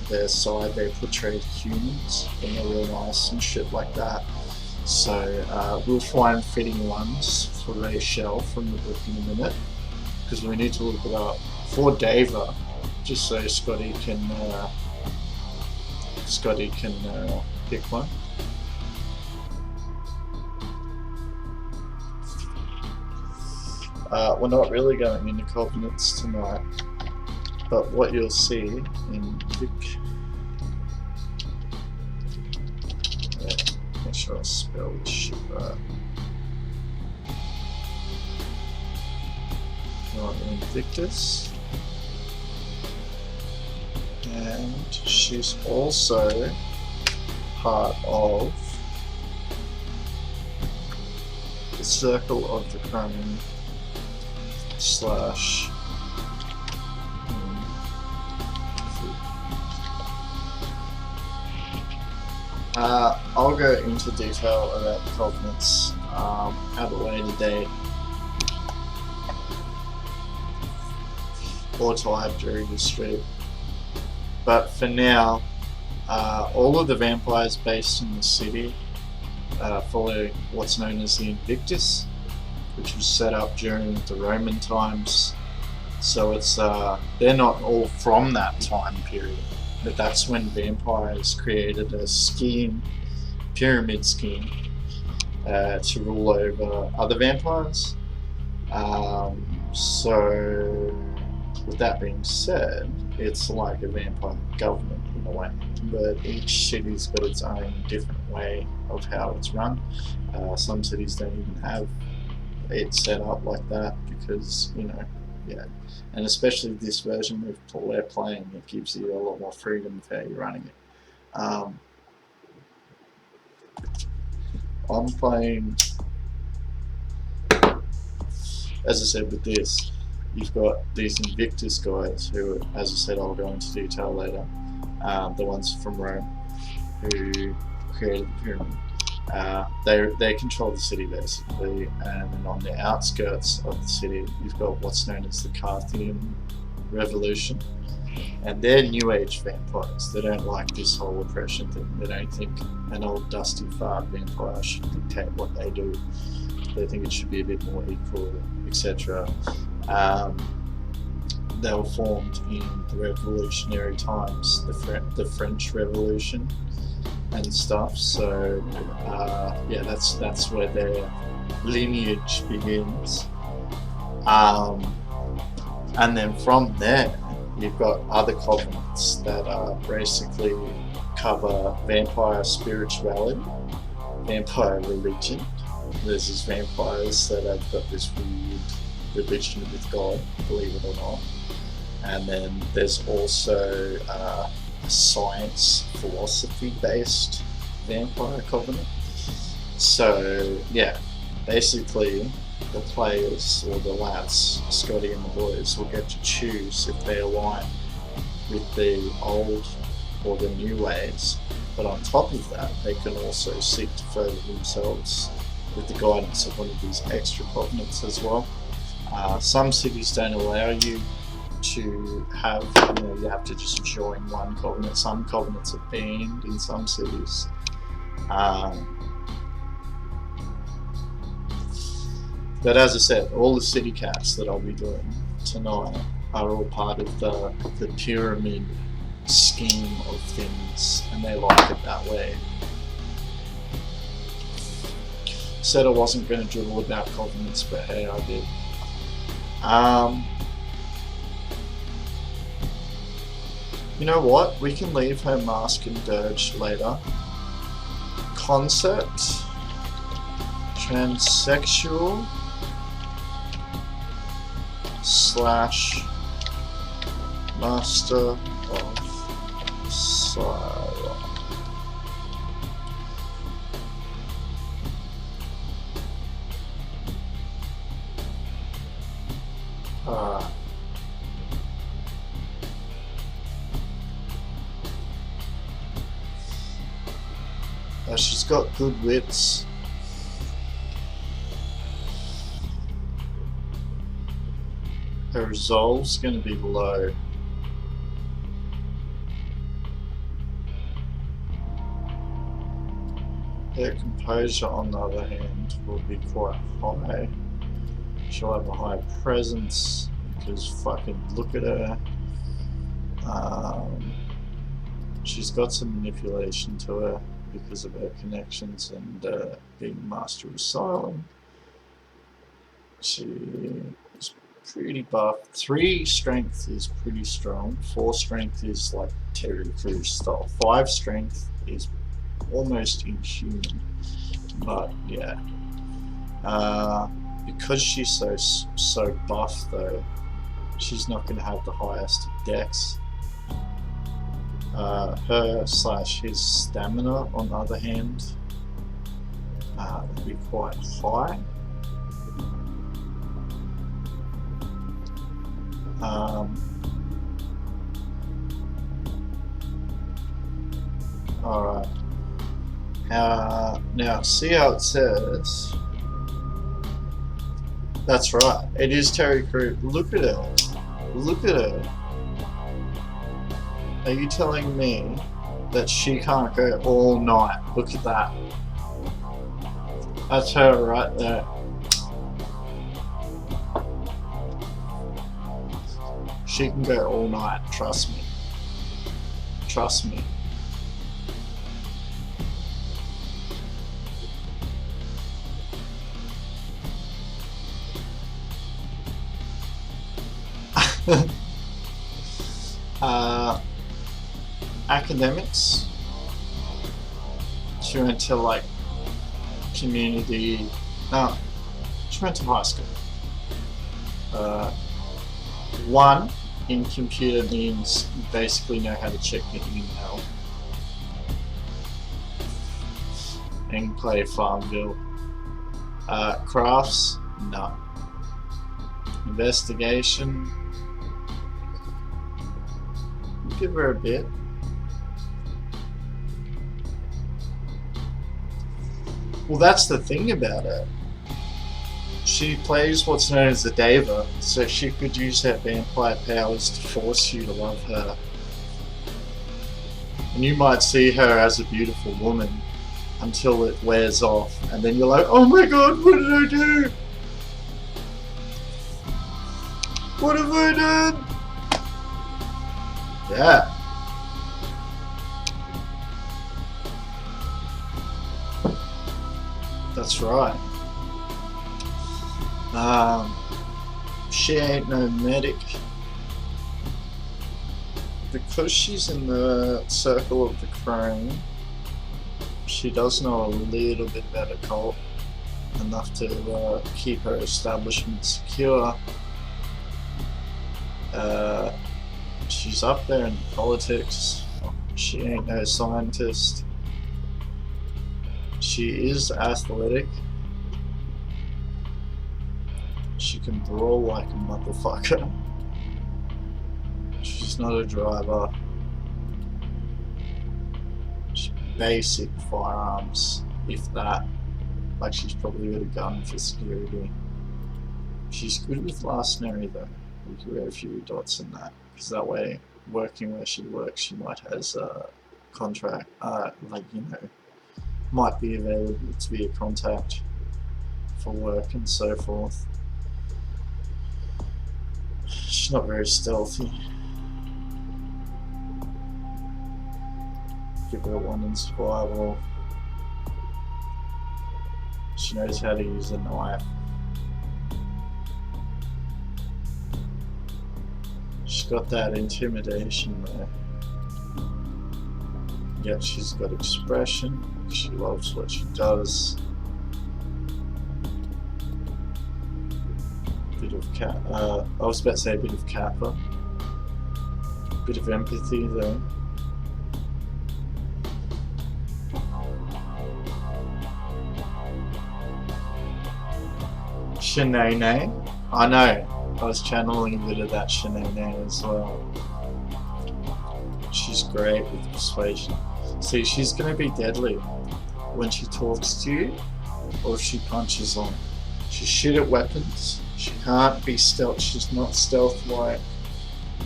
their side they portrayed humans and they're real nice and shit like that. So we'll find fitting ones for Rachel from the book in a minute, because we need to look it up for Dava, just so Scotty can pick one. We're not really going into covenants tonight, but what you'll see in Vic. Make sure I spell this shit right. Not Invictus. And she's also part of the Circle of the Crown slash I'll go into detail about the covenants at a later date or time during the stream. But for now, all of the vampires based in the city follow what's known as the Invictus, which was set up during the Roman times. So it's they're not all from that time period, but that's when vampires created a scheme, pyramid scheme, to rule over other vampires. So with that being said, it's like a vampire government in a way, but each city's got its own different way of how it's run. Some cities don't even have it set up like that because, you know, yeah, and especially this version we're playing, it gives you a lot more freedom of how you're running it. I'm playing, as I said, with this, you've got these Invictus guys who, as I said, I'll go into detail later, the ones from Rome who created the pyramid. They control the city basically, and then on the outskirts of the city you've got what's known as the Carthian Revolution, and they're New Age vampires. They don't like this whole oppression thing. They don't think an old dusty fart vampire should dictate what they do. They think it should be a bit more equal, etc. They were formed in the revolutionary times, the French Revolution and stuff. So yeah, that's where their lineage begins. And then from there, you've got other covenants that basically cover vampire spirituality, vampire religion. There's these vampires that have got this weird religion with God, believe it or not. And then there's also a science, philosophy-based vampire covenant. So yeah, basically the players, or the lads, Scotty and the boys, will get to choose if they align with the old or the new ways. But on top of that, they can also seek to further themselves with the guidance of one of these extra covenants as well. Some cities don't allow you to have, you have to just join one covenant. Some covenants are banned in some cities. But as I said, all the city cats that I'll be doing tonight are all part of the pyramid scheme of things, and they like it that way. Said I wasn't going to dribble about covenants, but hey, I did. You know what? We can leave her mask and dirge later. Concept. Transsexual. Slash. Master of Siren. She's got good wits. Her resolve's going to be low. Her composure, on the other hand, will be quite high. She'll have a high presence because fucking look at her. She's got some manipulation to her because of her connections and being Master of Asylum. She is pretty buff. 3 strength is pretty strong. 4 strength is like Terry Crews style. 5 strength is almost inhuman. But yeah, because she's so buff though, she's not going to have the highest dex. His stamina, on the other hand, will be quite high. Alright. Now, see how it says. That's right, it is Terry Crews. Look at her. Look at her. Are you telling me that she can't go all night? Look at that. That's her right there. She can go all night, trust me. Trust me. Academics. She went to like community. No, she went to high school. 1 in computer means you basically know how to check your email and play Farmville. Crafts, no. Investigation, give her a bit. Well, that's the thing about her. She plays what's known as a Deva, so she could use her vampire powers to force you to love her. And you might see her as a beautiful woman until it wears off, and then you're like, oh my god, what did I do? What have I done? Yeah. That's right. She ain't no medic. Because she's in the circle of the crone, she does know a little bit about occult, enough to keep her establishment secure. She's up there in politics. She ain't no scientist. She is athletic. She can brawl like a motherfucker. She's not a driver. She's basic firearms, if that. Like, she's probably got a gun for security. She's good with mercenary though. We could wear a few dots in that, because that way, working where she works, she might has a contract, like, you know, might be available to be a contact for work and so forth. She's not very stealthy. Give her 1 in survival. She knows how to use a knife. She's got that intimidation there. Yet she's got expression. She loves what she does. Bit of I was about to say a bit of Kappa. Bit of empathy though. Shanae. I know. I was channeling a bit of that Shanae as well. She's great with persuasion. See, she's going to be deadly when she talks to you or if she punches on. She's shit at weapons. She can't be stealth. She's not stealth-like.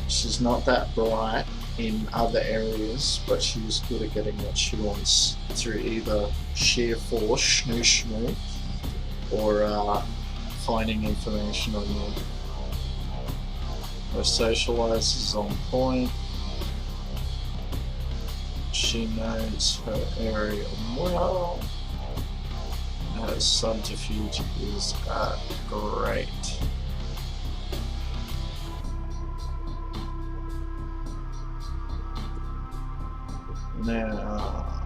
She's not that bright in other areas, but she's good at getting what she wants through either sheer force, snoo, or finding information on you. Her socialize is on point. She knows her area well. Her subterfuge is great. Now,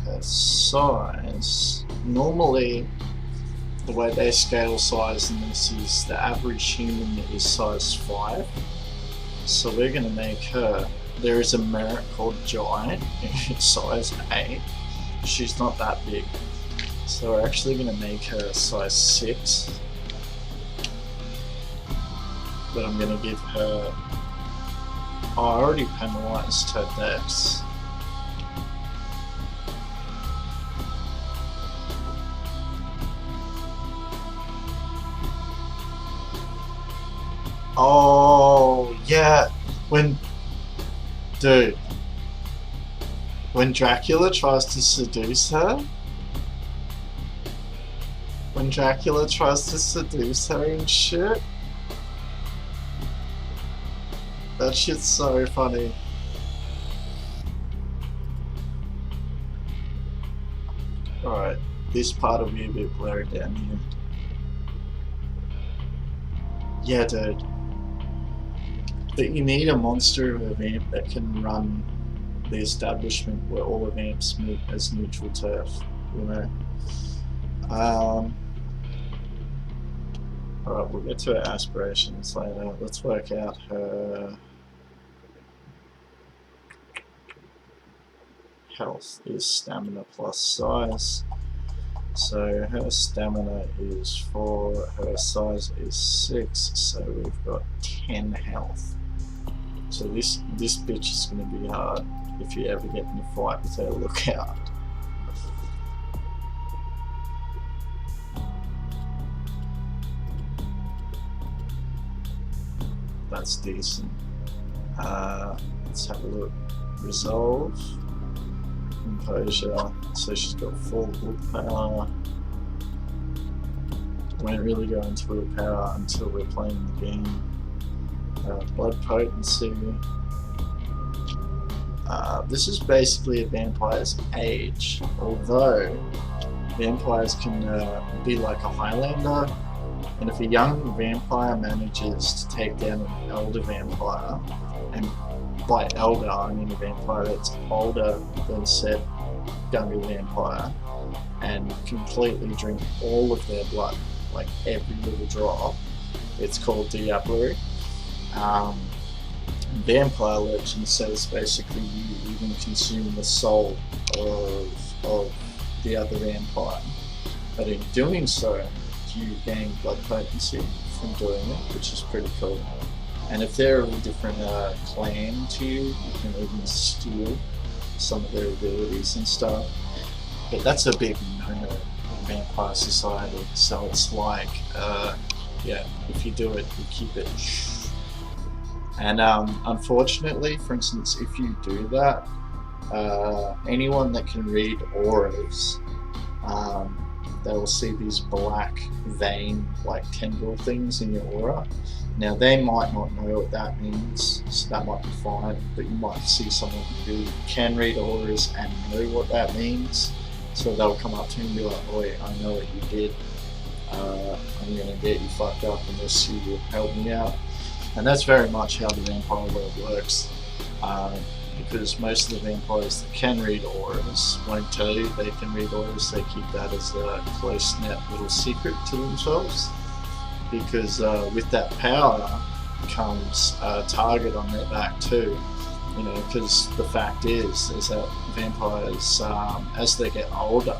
her size, normally the way they scale size in this is the average human is size 5. So we're going to make her, there is a merit called giant, size 8. She's not that big. So we're actually going to make her size 6. But I'm going to give her, oh, I already penalized her dex. Oh, yeah, when Dracula tries to seduce her, and shit, that shit's so funny. Alright, this part will be a bit blurred down here. Yeah, dude. But you need a monster of a vamp that can run the establishment where all the vamps meet as neutral turf, you know. Alright, we'll get to her aspirations later. Let's work out her health is stamina plus size. So her stamina is 4, her size is 6, so we've got 10 health. So this bitch is going to be hard if you ever get in a fight with her, look out. That's decent. Let's have a look. Resolve. Composure. So she's got full willpower. Won't really go into willpower until we're playing the game. Blood potency. This is basically a vampire's age, although vampires can be like a Highlander, and if a young vampire manages to take down an elder vampire, and by elder I mean a vampire that's older than said younger vampire, and completely drink all of their blood, like every little drop, it's called Diablo. Vampire Legend says basically you even consume the soul of the other vampire, but in doing so you gain blood potency from doing it, which is pretty cool. And if they're of a different clan to you, you can even steal some of their abilities and stuff. But that's a big no-no in vampire society, so it's like, yeah, if you do it, you keep it. And unfortunately, for instance, if you do that, anyone that can read auras, they will see these black vein, like tendril things in your aura. Now they might not know what that means, so that might be fine, but you might see someone who can read auras and know what that means, so they'll come up to you and be like, "Oi, I know what you did, I'm gonna get you fucked up unless you will help me out." And that's very much how the vampire world works, because most of the vampires that can read auras won't tell you they can read auras. They keep that as a close-knit little secret to themselves, because with that power comes a target on their back too, you know, because the fact is that vampires, as they get older,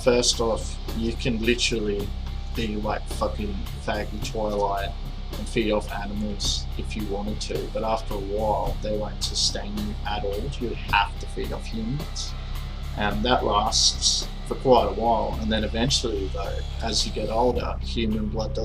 first off, you can literally be like fucking faggy Twilight and feed off animals if you wanted to, but after a while they won't sustain you at all. You have to feed off humans, and that lasts for quite a while. And then eventually, though, as you get older, human blood does